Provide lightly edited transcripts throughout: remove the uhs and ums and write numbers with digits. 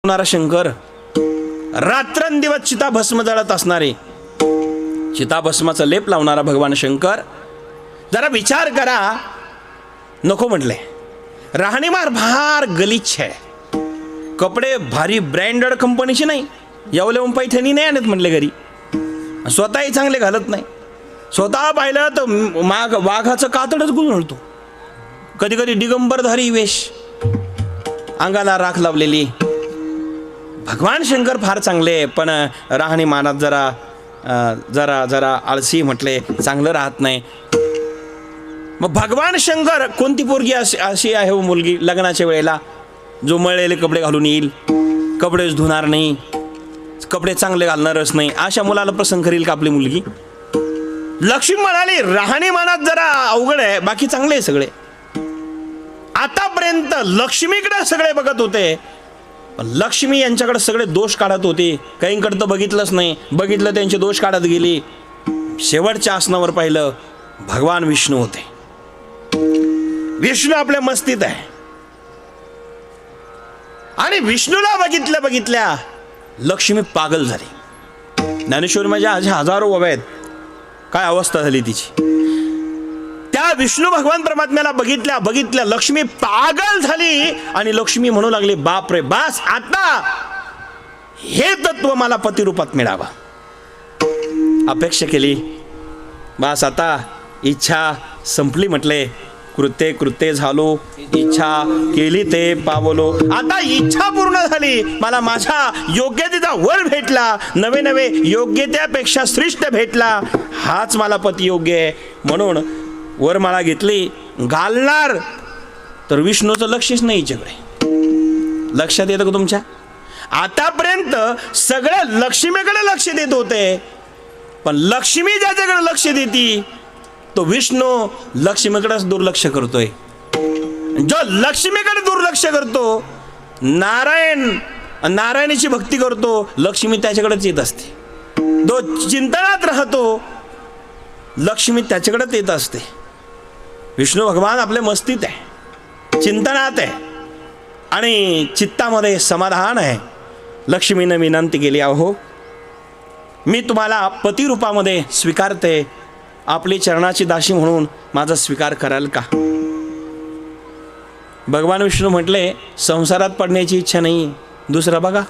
लावणारा शंकर, रात्रंदिवस चिताभस्म जळत असणारे, चिताभस्माचा लेप लावणारा भगवान शंकर. जरा विचार करा. नको म्हटले. राहणीमान फार गलिच्छ आहे. कपडे भारी ब्रँडेड कंपनीचे नाही, येवले पैठणी नाही आणत म्हटले घरी. स्वतःही चांगले घालत नाही. स्वतः पाहिलं तर वाघाचं कातडच गुंडळतो. कधी कधी दिगंबरधारी वेश, अंगाला राख लावलेली. भगवान शंकर फार चांगले, पण राहणीमानात जरा जरा जरा आळसी म्हटले, चांगलं राहत नाही. मग भगवान शंकर कोणती पोरगी अशी आहे हो मुलगी लग्नाच्या वेळेला, जो मळलेले कपडे घालून येईल, कपडेच धुणार नाही, कपडे चांगले घालणारच नाही, अशा मुलाला पसंत करील का आपली मुलगी? लक्ष्मी म्हणाली राहणीमानात जरा अवघड आहे, बाकी चांगले आहे सगळे. आतापर्यंत लक्ष्मीकडे सगळे बघत होते, पण लक्ष्मी यांच्याकडे सगळे दोष काढत होते. काहींकडे तर बघितलंच नाही, बघितलं त्यांचे दोष काढत गेली. शेवटच्या आसनावर पाहिलं भगवान विष्णू होते. विष्णू आपल्या मस्तीत आहे आणि विष्णूला बघितल्या लक्ष्मी पागल झाली. ज्ञानेश्वरी माझ्या आज हजारो ओव्या आहेत, काय अवस्था झाली तिची. त्या विष्णू भगवान परमात्म्याला बघितल्या लक्ष्मी पागल झाली आणि लक्ष्मी म्हणू लागली, बाप रे बास, आता हे तत्व मला पतिरूपात मिळावा. अपेक्षा केली, बास आता इच्छा संपली म्हटले. कृत्य झालो, इच्छा केली ते पावलो. आता इच्छा पूर्ण झाली, मला माझ्या योग्यतेचा वर भेटला, नवे योग्यतेपेक्षा श्रेष्ठ भेटला, हाच मला पती योग्य आहे. म्हणून वरमाळा घेतली, घालणार तर विष्णूचं लक्षच नाही हिच्याकडे. लक्षात येतं का तुमच्या? आतापर्यंत सगळ्या लक्ष्मीकडे लक्ष देत होते, पण लक्ष्मी ज्याच्याकडे लक्ष देती तो विष्णू लक्ष्मीकडेच दुर्लक्ष करतोय. जो लक्ष्मीकडे दुर्लक्ष करतो, नारायणाची भक्ती करतो, लक्ष्मी त्याच्याकडेच येत असते. जो चिंतनात राहतो, लक्ष्मी त्याच्याकडेच येत असते. विष्णू भगवान आपल्या मस्तीत आहे, चिंतनात आहे आणि चित्तामध्ये समाधान आहे. लक्ष्मीने विनंती केली, अहो मी तुम्हाला पती रूपामध्ये स्वीकारते, आपली चरणाची दासी म्हणून माझा स्वीकार कराल का? भगवान विष्णू म्हटले, संसारात पडण्याची इच्छा नाही, दुसरा बघा.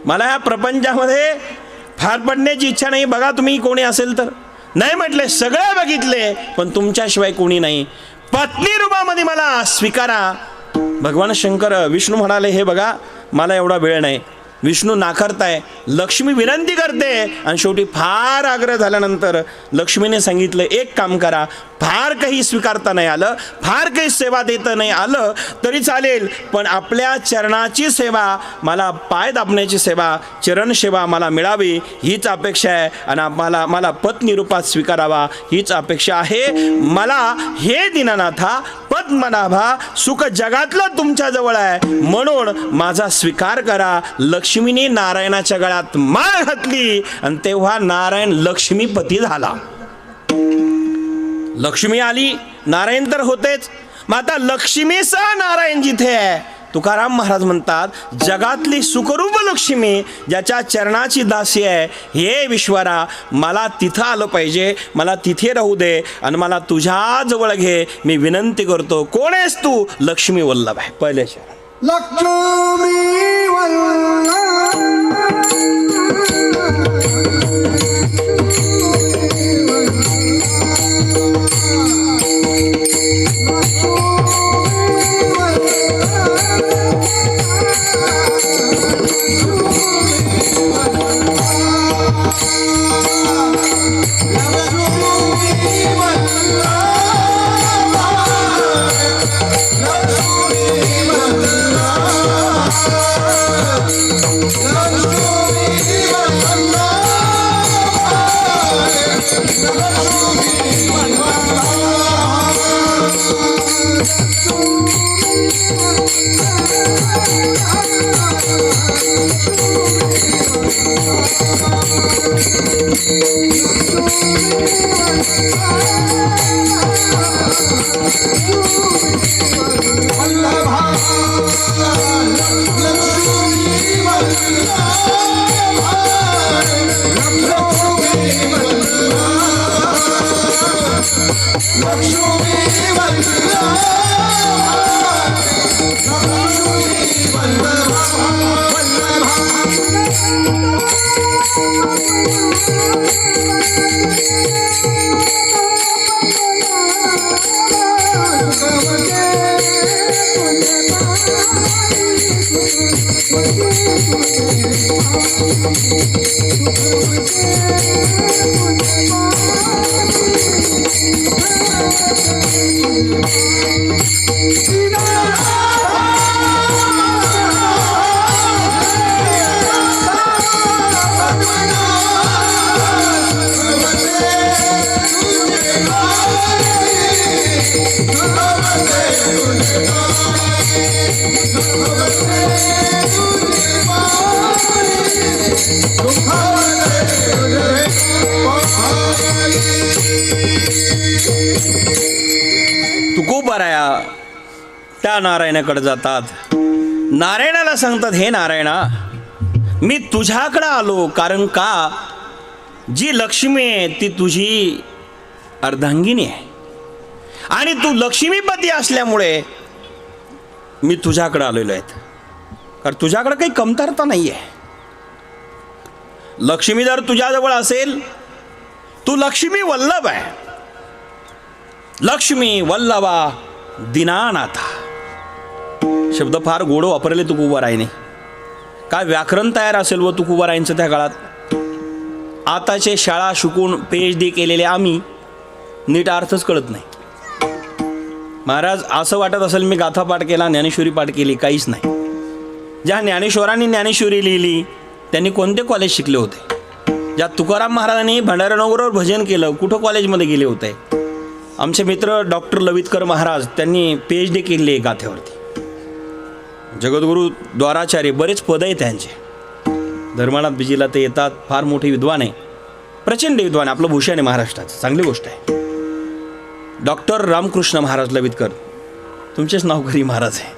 मला या प्रपंचामध्ये फार पडण्याची इच्छा नाही, बघा तुम्ही कोणी असेल तर. नाही म्हटले, सगळे बघितले पण तुमच्याशिवाय कोणी नाही, पत्नी रूपामध्ये मला स्वीकारा. भगवान शंकर विष्णू म्हणाले, हे बघा मला एवढा वेळ नाही. विष्णू नाकारताय, लक्ष्मी विनंती करते आणि शेवटी फार आग्रह झाल्यानंतर लक्ष्मीने सांगितलं, एक काम करा, फार काही स्वीकारता नाही आलं, फार काही सेवा देता नाही आलं तरी चालेल, पण आपल्या चरणाची सेवा, मला पाय दाबण्याची सेवा, चरण सेवा मला मिळावी हीच अपेक्षा आहे आणि मला पत्नी रूपात स्वीकारावा हीच अपेक्षा आहे. मला हे दीनानाथा पद्मनाभा सुख जगातलं तुमच्या जवळ आहे, म्हणून माझा स्वीकार करा. लक्ष्मीने नारायणाच्या गळ्यात माळ घातली आणि तेव्हा नारायण लक्ष्मीपती झाला. लक्ष्मी आली, नारायण तर होतेच, मग आता लक्ष्मीचा नारायण जिथे आहे. तुकाराम महाराज म्हणतात, जगातली सुखरूप लक्ष्मी ज्याच्या चरणाची दासी आहे, हे विश्वरा मला तिथं आलं पाहिजे, मला तिथे राहू दे आणि मला तुझ्या जवळ घे, मी विनंती करतो. कोण आहेस तू? लक्ष्मी वल्लभ आहे. पहिले शरण लक्ष्मी वल्लभ तुकोबाराया त्या नारायणाकडे जातात. नारायणाला सांगतात, हे नारायणा, मी तुझ्याकडे आलो कारण का जी लक्ष्मी आहे ती तुझी अर्धांगिनी आहे आणि तू लक्ष्मीपती असल्यामुळे मी तुझ्याकडे आलेलो आहे. कारण तुझ्याकडे काही कमतरता नाही आहे. लक्ष्मी जर तुझ्याजवळ असेल, तू लक्ष्मी वल्लभ आहे. लक्ष्मी वल्लभा दीनानाथा शब्द फार गोड वापरले तुकोबारायने. काय व्याकरण तयार असेल व तुकोबारायांचं त्या काळात. आताचे शाळा शिकून PhD केलेले आम्ही नीट अर्थच कळत नाही. महाराज असं वाटत असेल मी गाथा पाठ केला, ज्ञानेश्वरी पाठ केली, काहीच नाही. ज्या ज्ञानेश्वरांनी ज्ञानेश्वरी लिहिली त्यांनी कोणते कॉलेज शिकले होते? ज्या तुकाराम महाराजांनी भंडारनगरवर भजन केलं कुठं कॉलेजमध्ये गेले होते? आमचे मित्र डॉक्टर लवितकर महाराज त्यांनी PhD केली आहे गाथ्यावरती. जगद्गुरू द्वाराचार्य बरेच पद आहेत त्यांचे. धर्मनाथ बिजीला ते येतात, फार मोठे विद्वान आहे, प्रचंड विद्वान आहे. आपलं भूषण आहे महाराष्ट्राचं, चांगली गोष्ट आहे. डॉक्टर रामकृष्ण महाराज लवितकर तुमचेच नावकरी महाराज आहे.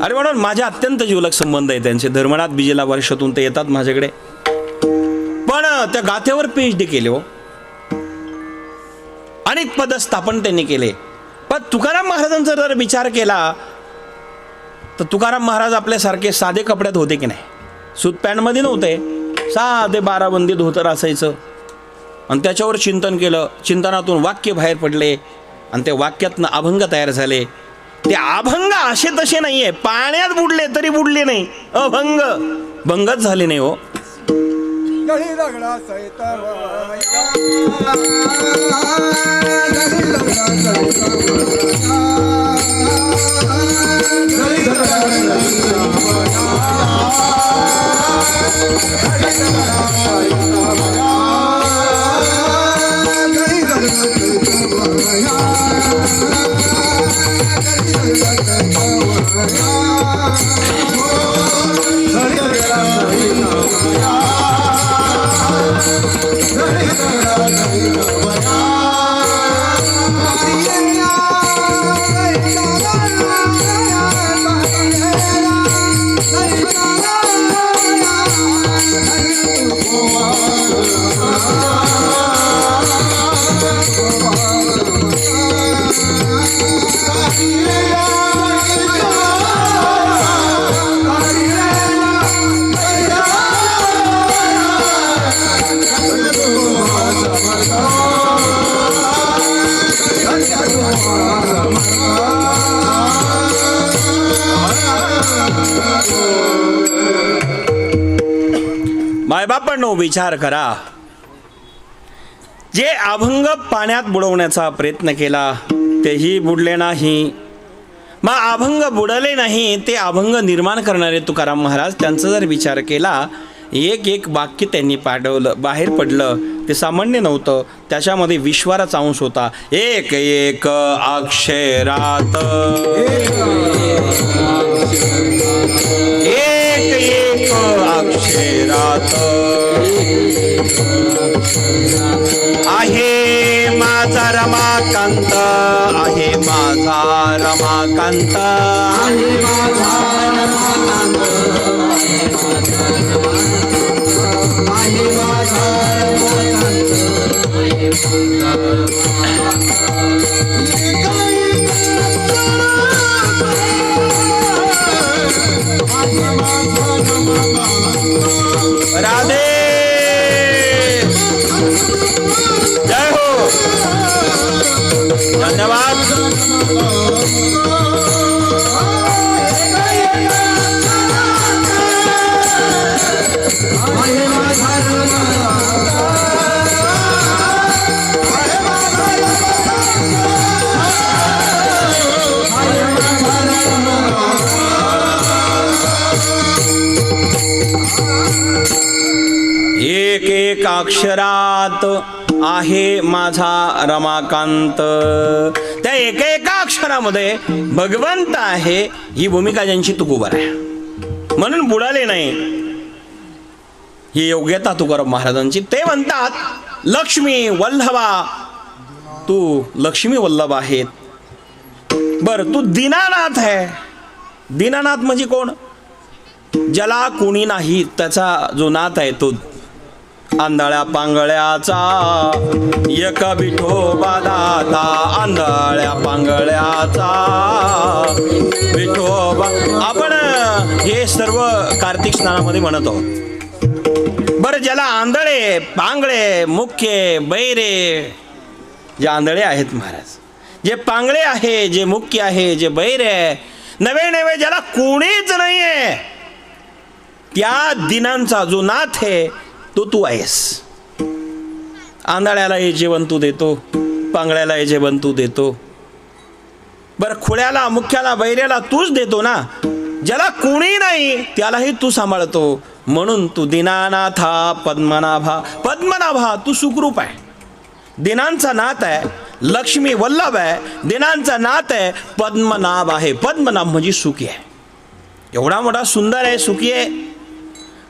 अरे म्हणून माझ्या अत्यंत जिवलग संबंध आहे त्यांचे. धर्मनाथ बिजीला वर्षातून ते येतात माझ्याकडे. पण त्या गाथ्यावर PhD केले हो. अनेक पद स्थापन त्यांनी केले. पण तुकाराम महाराजांचा जर विचार केला तर तुकाराम महाराज आपल्यासारखे साधे कपड्यात होते की नाही? सूत पॅन्टमध्ये नव्हते, साधे 12 बंदी धोतर असायचं. आणि त्याच्यावर चिंतन केलं. चिंतनातून वाक्य बाहेर पडले आणि त्या वाक्यातनं अभंग तयार झाले. ते अभंग असे तसे नाही आहे, पाण्यात बुडले तरी बुडले नाही, अभंग भंगच झाले नाही हो. मायबापांनो विचार करा, जे अभंग पाण्यात बुडवण्याचा प्रयत्न केला तेही बुडले नाही. मग अभंग बुडले नाही ते अभंग निर्माण करणारे तुकाराम महाराज, त्यांचा जर विचार केला, एक एक वाक्य त्यांनी पाठवलं, बाहेर पडलं. ते सामान्य नव्हतं, त्याच्यामध्ये विश्वाराचा अंश होता. एक एक अक्षरात एक एक अक्षरात आहे माझा रमाकांत, आहे माझा रमाकांत, आहे माझा रमाकांत, आहे माझा रमाकांत, आहे माझा राधे जय हो धन्यवाद एक एक अक्षरात आहे माझा रमाकांत. त्या एका एका अक्षरामध्ये भगवंत आहे ही भूमिका ज्यांची तुकोबर आहे म्हणून बुडाले नाही ही योग्यता तुकाराम महाराजांची. ते म्हणतात लक्ष्मी वल्लभा तू लक्ष्मी वल्लभ आहेत. बर तू दीनानाथ आहे. दीनानाथ म्हणजे कोण? ज्याला कोणी नाही त्याचा जो नाथ आहे तो. आंधळ्या पांगळ्याचा एक विठोबा दाता आंधळ्या पांगळ्याचा विठोबा. आपण हे सर्व कार्तिक स्नानामध्ये म्हणत आहोत. बरं ज्याला आंधळे पांगळे मुख्य बैरे जे आंधळे आहेत महाराज, जे पांगळे आहे, जे मुख्य आहे, जे बैरे आहे, नवे नवे ज्याला कोणीच नाहीये त्या दिनांचा जो नाथ आहे तो तू आहेस. आंधळ्याला हे जेवण तू देतो, पांगळ्याला हे जेवण तू देतो. बरं खुळ्याला मुख्याला बैऱ्याला तूच देतो ना. ज्याला कोणी नाही त्यालाही तू सांभाळतो म्हणून तू दीनानाथा पद्मनाभा. पद्मनाभा तू सुखरूप आहे. दिनांचा नाथ आहे, लक्ष्मी वल्लभ आहे, दिनांचा नाथ आहे, पद्मनाभ आहे. पद्मनाभ म्हणजे सुखी आहे. एवढा मोठा सुंदर आहे, सुखी आहे.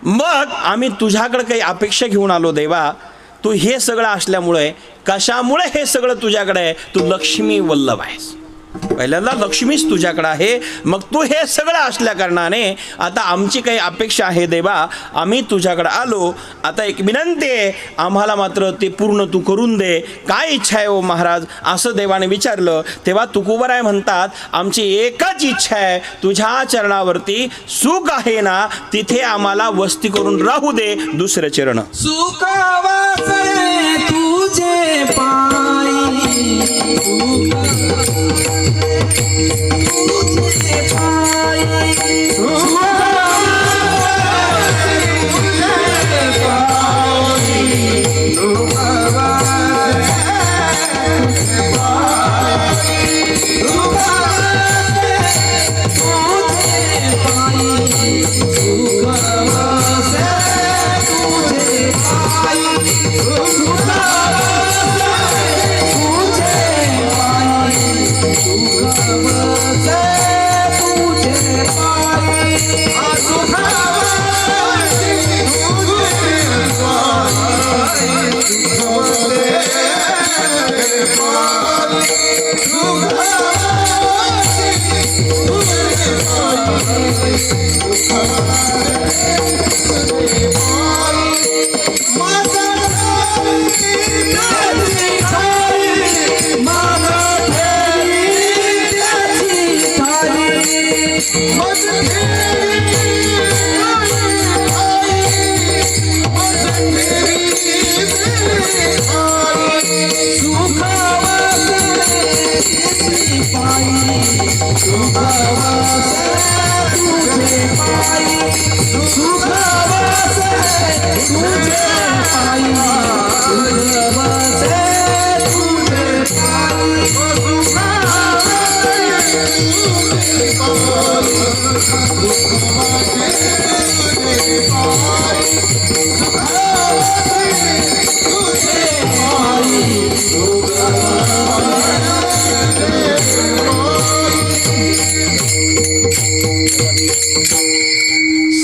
मग आम्ही तुझ्याकडे काही अपेक्षा घेऊन आलो देवा. तू हे सगळं असल्यामुळे कशामुळे हे सगळं तुझ्याकडे आहे? तू लक्ष्मी वल्लभ आहेस. पहिल्यांदा लक्ष्मीच तुझ्याकडे आहे. मग तू हे सगळं असल्या कारणाने आता आमची काही अपेक्षा आहे देवा. आम्ही तुझ्याकडे आलो. आता एक विनंती आहे, आम्हाला मात्र ते पूर्ण तू करून दे. काय इच्छा आहे ओ महाराज असं देवाने विचारलं. तेव्हा तुकोबराय म्हणतात आमची एकच इच्छा आहे, तुझ्या चरणावरती सुख आहे ना तिथे आम्हाला वस्ती करून राहू दे. दुसरं चरण सुखावासे तुझे पायी तुझे पायी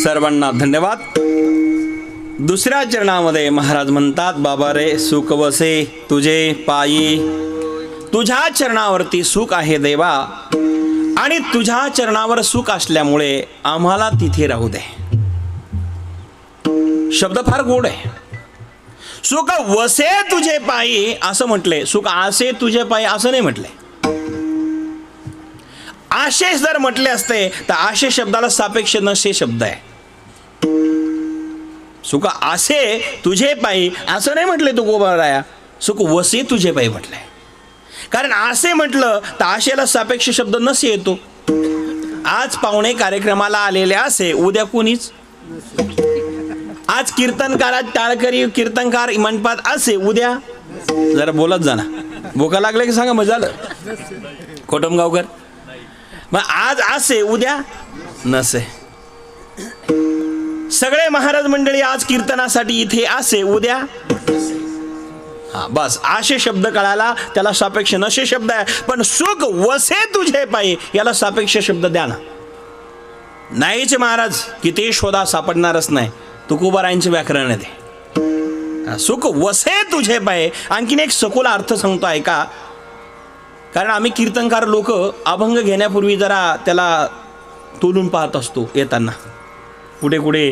सर्वांना धन्यवाद. दुसऱ्या चरणामध्ये महाराज म्हणतात बाबा रे सुख वसे तुझे पायी. तुझ्या चरणावरती सुख आहे देवा आणि तुझ्या चरणावर सुख असल्यामुळे आम्हाला तिथे राहू दे. शब्द फार गोड आहे. सुख वसे तुझे पायी असं म्हटले, सुख आसे तुझे पायी असं नाही म्हटले. आशे जर म्हटले असते तर आशे शब्दाला सापेक्ष नसे शब्द आहे. सुख आसे तुझे पायी असं नाही म्हटले तुकोबाराया, सुख वसे तुझे पायी म्हटलंय. कारण आसे म्हटलं तर आशेला सापेक्ष शब्द नसे येतो. आज पाहुणे कार्यक्रमाला आलेले असे, उद्या कोणीच. आज कीर्तनकारात टाळकरी कीर्तनकार मंडपात असे, उद्या जरा बोलत जाना. भोका लागले की सांगा, मग झालं कोटमगावकर. मग आज असे उद्या नसे. सगळे महाराज मंडळी आज कीर्तनासाठी इथे असे, उद्या हा बस. आशे शब्द कळाला, त्याला सापेक्ष नशे शब्द आहे. पण सुख वसे तुझे पायी याला सापेक्ष शब्द द्या ना. नाहीच महाराज, किती शोधा सापडणारच नाही. तुकोबारायांचे व्याकरण आहे ते. सुख वसे तुझे पायी. आणखीन एक सखोल अर्थ सांगतो ऐका. कारण आम्ही कीर्तनकार लोक अभंग घेण्यापूर्वी जरा त्याला तोलून पाहत असतो. येताना कुठे कुठे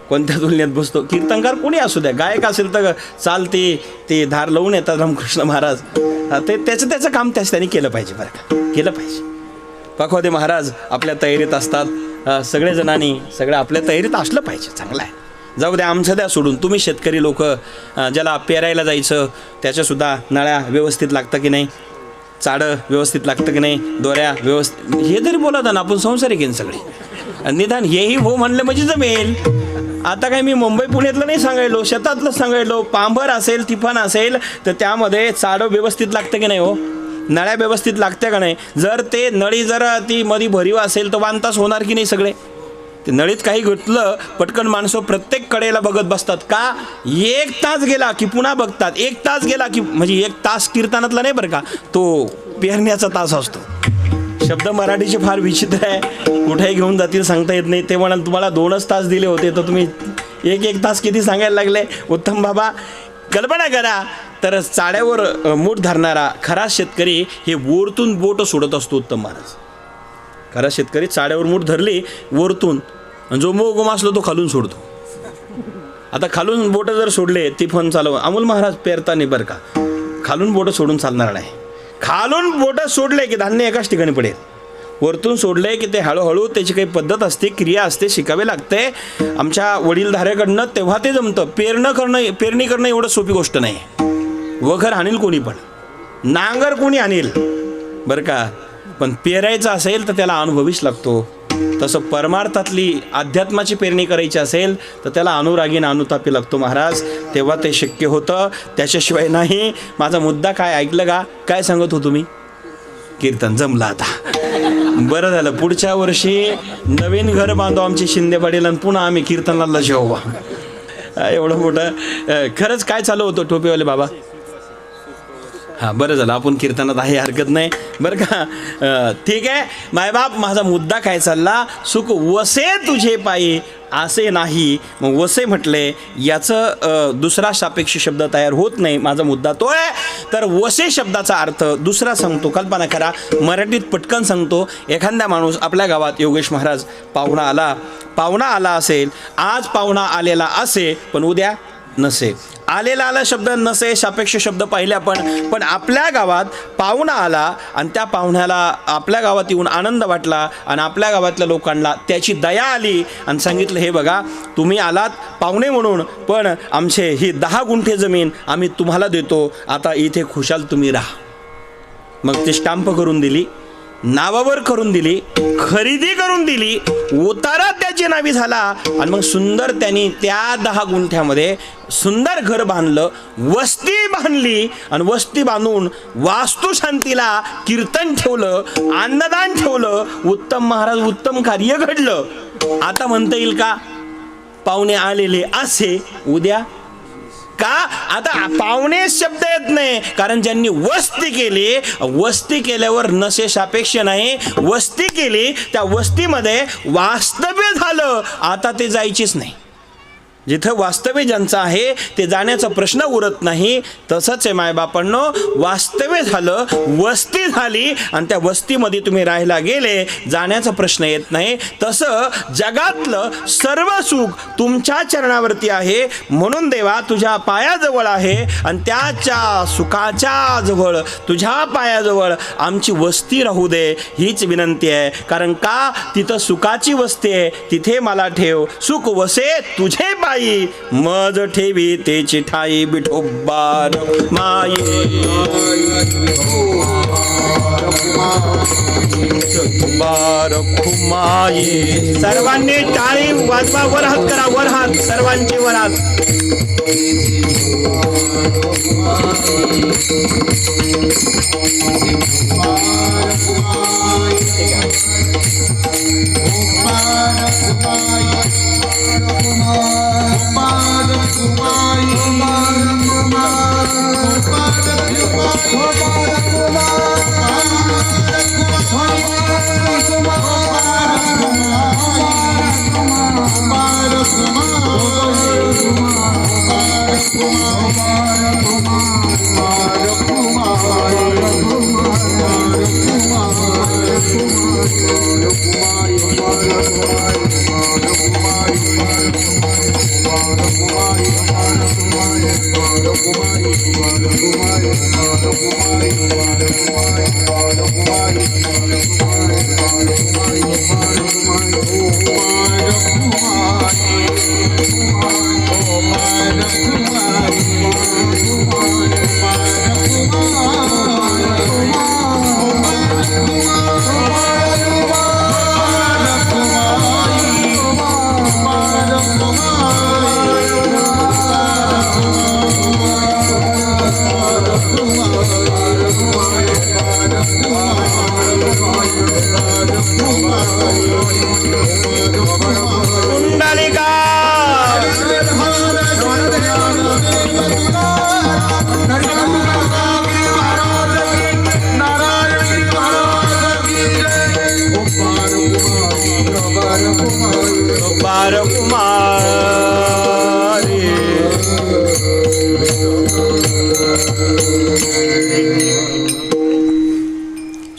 कोणत्या तुलनेत बसतो. कीर्तनकार कोणी असू द्या, गायक असेल तर चालते, ते धार लावून येतात रामकृष्ण महाराज. ते त्याचं काम त्यांनी केलं पाहिजे, बरं का, केलं पाहिजे. पखवादे महाराज आपल्या तयारीत असतात. सगळेजणांनी सगळं आपल्या तयारीत असलं पाहिजे. चांगलं आहे. जाऊ द्या, आमचं द्या सोडून. तुम्ही शेतकरी लोक, ज्याला पेरायला जायचं त्याच्यासुद्धा नळ्या व्यवस्थित लागतं की नाही, चाडं व्यवस्थित लागतं की नाही, दोऱ्या व्यवस्थित, हे तरी बोलत ना. आपण संसारिक घेईन सगळे. निदान हेही हो म्हणलं म्हणजे जमेल. आता काय मी मुंबई पुण्यातलं नाही सांगायलो, शेतातलं सांगायलो. पांभर असेल, तिफान असेल तर त्यामध्ये चाडं व्यवस्थित लागतं की नाही हो, नळ्या व्यवस्थित लागत्या का नाही. जर ते नळी जर ती मध्ये भरीव असेल तर वानतास होणार की नाही. सगळे ते नळीत काही घुटलं पटकन माणसं प्रत्येक कडेला बघत बसतात. का? 1 तास गेला की पुन्हा बघतात. 1 तास गेला की, म्हणजे 1 तास कीर्तनातला नाही बरं का, तो पेरण्याचा तास असतो. शब्द मराठीचे फार विचित्र आहे, कुठेही घेऊन जातील सांगता येत नाही. ते म्हणाल तुम्हाला 2च तास दिले होते तर तुम्ही 1 तास किती सांगायला लागले. उत्तम बाबा, कल्पना करा. तर चाड्यावर मूठ धरणारा खरा शेतकरी हे वरतून बोट सोडत असतो. उत्तम महाराज, खरा शेतकरी चाड्यावर मूठ धरली वरतून, जो मोगम असलो तो खालून सोडतो. आता खालून बोटं जर सोडले ती फोन चालव. अमोल महाराज पेरता नाही बरं का, खालून बोटं सोडून चालणार नाही. खालून बोटं सोडले की धान्य एकाच ठिकाणी पडेल. वरतून सोडले की ते हळूहळू त्याची काही पद्धत असते, क्रिया असते, शिकावे लागते आमच्या वडीलधाऱ्याकडनं, तेव्हा ते जमतं. पेरणी करणं एवढं सोपी गोष्ट नाही. वखर आणील कोणी पण, नांगर कोणी आणील बरं का, पण पेरायचं असेल तर त्याला अनुभवीच लागतो. तसं परमार्थातली अध्यात्माची पेरणी करायची असेल तर त्याला अनुरागीन अनुतापी लागतो महाराज, तेव्हा ते शक्य होतं. त्याच्याशिवाय नाही. माझा मुद्दा काय ऐकलं का? काय सांगत होतो मी? कीर्तन जमलं आता. बरं झालं. पुढच्या वर्षी नवीन घर बांधू आमची शिंदेवाडीला आणि पुन्हा आम्ही कीर्तनाला जेव्हा. एवढं मोठं खरंच काय चालू होतं टोपीवाले बाबा? हां, बरं झालं आपण कीर्तनात आहे, हरकत नाही बरं का. ठीक आहे मायबाप, माझा मुद्दा काय चालला? सुख वसे तुझे पायी असे नाही. मग वसे म्हटले याचं दुसरा सापेक्ष शब्द तयार होत नाही. माझा मुद्दा तो आहे. तर वसे शब्दाचा अर्थ दुसरा सांगतो. कल्पना करा, मराठीत पटकन सांगतो. एखादा माणूस आपल्या गावात, योगेश महाराज, पाहुणा आला असेल. आज पाहुणा आलेला असे पण उद्या नसे. आलेला आला शब्द नसे सापेक्ष शब्द पाहिले आपण. पण आपल्या गावात पाहुणा आला आणि त्या पाहुण्याला आपल्या गावात येऊन आनंद वाटला आणि आपल्या गावातल्या लोकांना त्याची दया आली आणि सांगितलं, हे बघा तुम्ही आलात पाहुणे म्हणून, पण आमचे ही 10 गुंठे जमीन आम्ही तुम्हाला देतो, आता इथे खुशाल तुम्ही राहा. मग ते स्टॅम्प करून दिली, नावावर करून दिली, खरेदी करून दिली, उतारा त्याची नावी झाला आणि मग सुंदर त्यांनी त्या 10 गुंठ्यामध्ये सुंदर घर बांधलं, वस्ती बांधली आणि वस्ती बांधून वास्तुशांतीला कीर्तन ठेवलं, अन्नदान ठेवलं. उत्तम महाराज, उत्तम कार्य घडलं. आता म्हणता येईल का पाहुणे आलेले असे उद्या? का? आता पाहुणे शब्द येत नाही, कारण ज्यांनी वस्ती केली, वस्ती केल्यावर नसे सापेक्ष नाही. वस्ती केली, त्या वस्तीमध्ये वास्तव्य झालं, आता ते जायचीच नाही. जिथं वास्तव्य ज्यांचं आहे ते जाण्याचा प्रश्न उरत नाही. तसंच आहे मायबापांनो, वास्तव्य झालं, वस्ती झाली आणि त्या वस्तीमध्ये तुम्ही राहायला गेले, जाण्याचा प्रश्न येत नाही. तसं जगातलं सर्व सुख तुमच्या चरणावरती आहे. म्हणून देवा तुझ्या पायाजवळ आहे आणि त्याच्या सुखाच्या जवळ, तुझ्या पायाजवळ आमची वस्ती राहू दे, हीच विनंती आहे. कारण का तिथं सुखाची वस्ती आहे, तिथे मला ठेव. सुख वसे तुझे पायी, मज ठेवी तेची ठाई. विठोबा माये माये. सर्वांनी टाळी वाजवा, वर हात करा, वर हात, सर्वांचे वर हात.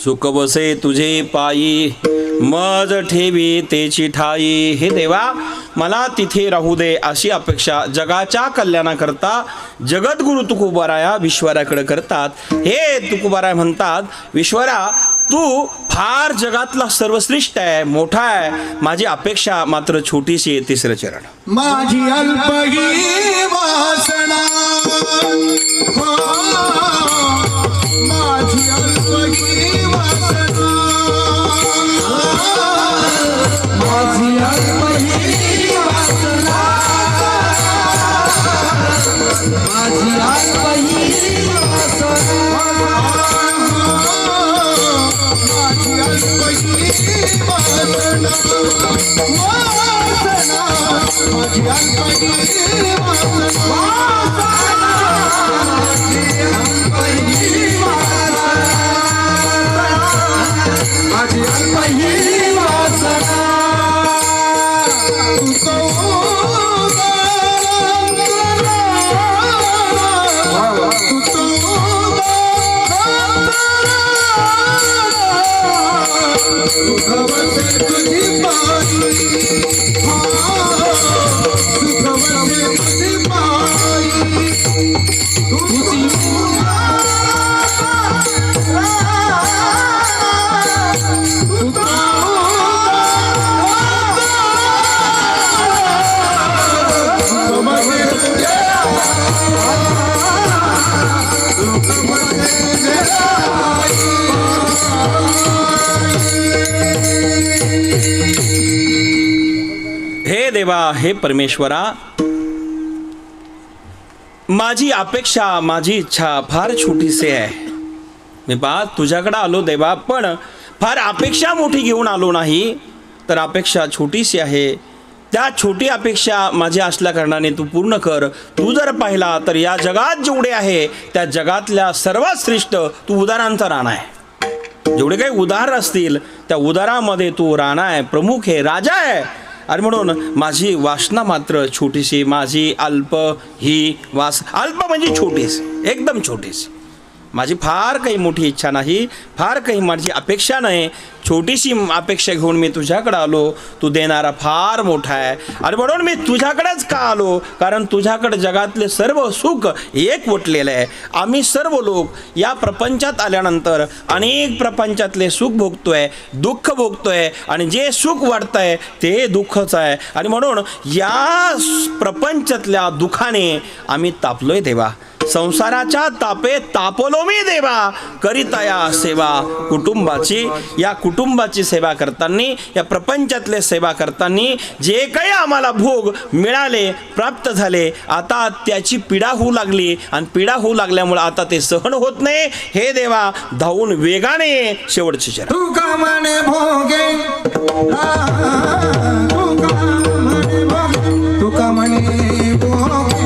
सुख बसे तुझे पायी, मज ठेवी तेची ठाई. हे देवा मला तिथे राहू दे अशी अपेक्षा जगाच्या कल्याणाकरता जगद्गुरु तुकोबाराया विश्वराकडे करतात. हे तुकोबाराय म्हणतात, विश्वरा तू फार जगातला सर्वश्रेष्ठ आहे, मोठा आहे, माझी अपेक्षा मात्र छोटीशी आहे. तिसरं चरण. माझी अल्पही वासना, माझी अल्पही वासना, माझी अल्पही वासना, माझी अल्पही हे देवा, हे परमेश्वरा, माझी अपेक्षा, माझी इच्छा फार छोटीशी आहे. मी तुझ्याकडे आलो देवा, पण फार अपेक्षा मोठी घेऊन आलो नाही, तर अपेक्षा छोटीशी आहे. त्या छोटी अपेक्षा माझी असल्या कारणाने तू पूर्ण कर. तू जर पाहिला तर या जगात जेवढे आहे त्या जगातल्या सर्वात श्रेष्ठ तू उदारांचा राणा आहे. जेवढे काही उदार असतील त्या उदारामध्ये तू राणा आहे, प्रमुख आहे, राजा आहे. आणि म्हणून माझी वासना मात्र छोटीशी, माझी अल्प ही अल्प म्हणजे छोटीशी, एकदम छोटीशी. माझी फार काही मोठी इच्छा नाही, फार काही माझी अपेक्षा नाही. छोटीशी अपेक्षा घेऊन मी तुझ्याकडे आलो. तू देणारा फार मोठा आहे आणि म्हणून मी तुझ्याकडेच का आलो, कारण तुझ्याकडे जगातले सर्व सुख एकवटलेलं आहे. आम्ही सर्व लोक या प्रपंचात आल्यानंतर अनेक प्रपंचातले सुख भोगतोय, दुःख भोगतोय आणि जे सुख वाटतंय ते दुःखच आहे. आणि म्हणून या प्रपंचातल्या दुःखाने आम्ही तापलोय देवा. संसाराच्या तापे तापलो मी देवा, करिता या सेवा कुटुंबाची. या कुटुंबाची सेवा करताना, या प्रपंचातले सेवा करताना जे काही आम्हाला भोग मिळाले, प्राप्त झाले, आता त्याची पीडा होऊ लागली आणि पीडा होऊ लागल्यामुळे आता ते सहन होत नाही. हे देवा, धावून वेगाने शेवटचे चरण. तुका म्हणे भोगे तुका म्हणे भोगे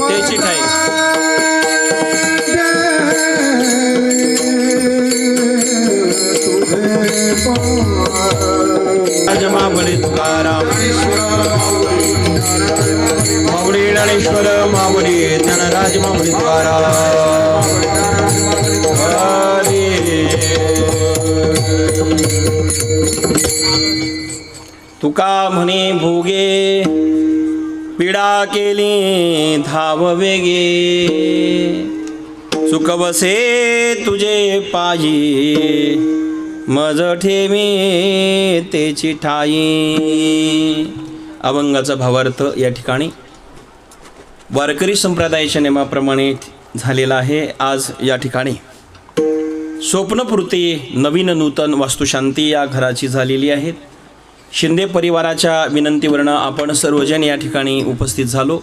त्याची ठाई राजमामुली तुकाराम माऊली ज्ञानेश्वर माऊली ज्ञानराज माऊली तुकाराम. तुका म्हणे भोगे पीडा केली धाव वेगे, सुख बसे तुझे पायी मज ठेवी तेची ठाई. अभंगाचा भावार्थ या ठिकाणी वारकरी संप्रदायाच्या नियमाप्रमाणे झालेला आहे. आज या ठिकाणी स्वप्नपूर्ती नवीन नूतन वास्तुशांती या घराची झालेली आहे. शिंदे परिवाराच्या विनंतीवरनं आपण सर्वजण या ठिकाणी उपस्थित झालो.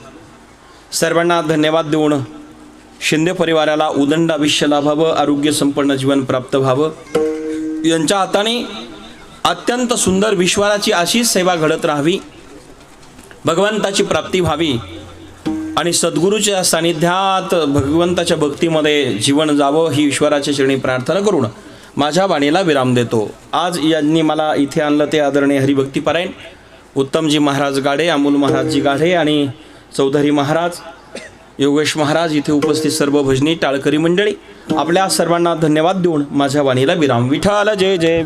सर्वांना धन्यवाद देऊन शिंदे परिवाराला उदंड आयुष्य लाभावं, आरोग्य संपन्न जीवन प्राप्त व्हावं, यांच्या हाताने अत्यंत सुंदर विश्वाची अशीच सेवा घडत राहावी, भगवंताची प्राप्ती व्हावी आणि सद्गुरूच्या सानिध्यात भगवंताच्या भक्तीमध्ये जीवन जावं ही ईश्वराच्या चरणी प्रार्थना करून माझ्या वाणीला विराम देतो. आज यांनी मला इथे आणलं ते आदरणीय हरिभक्तीपरायण उत्तमजी महाराज गाडे, अमोल महाराजजी गाढे आणि चौधरी महाराज, योगेश महाराज, इथे उपस्थित सर्व भजनी टाळकरी मंडळी, आपल्या सर्वांना धन्यवाद देऊन माझ्या वाणीला विराम. विठ्ठल जय जय.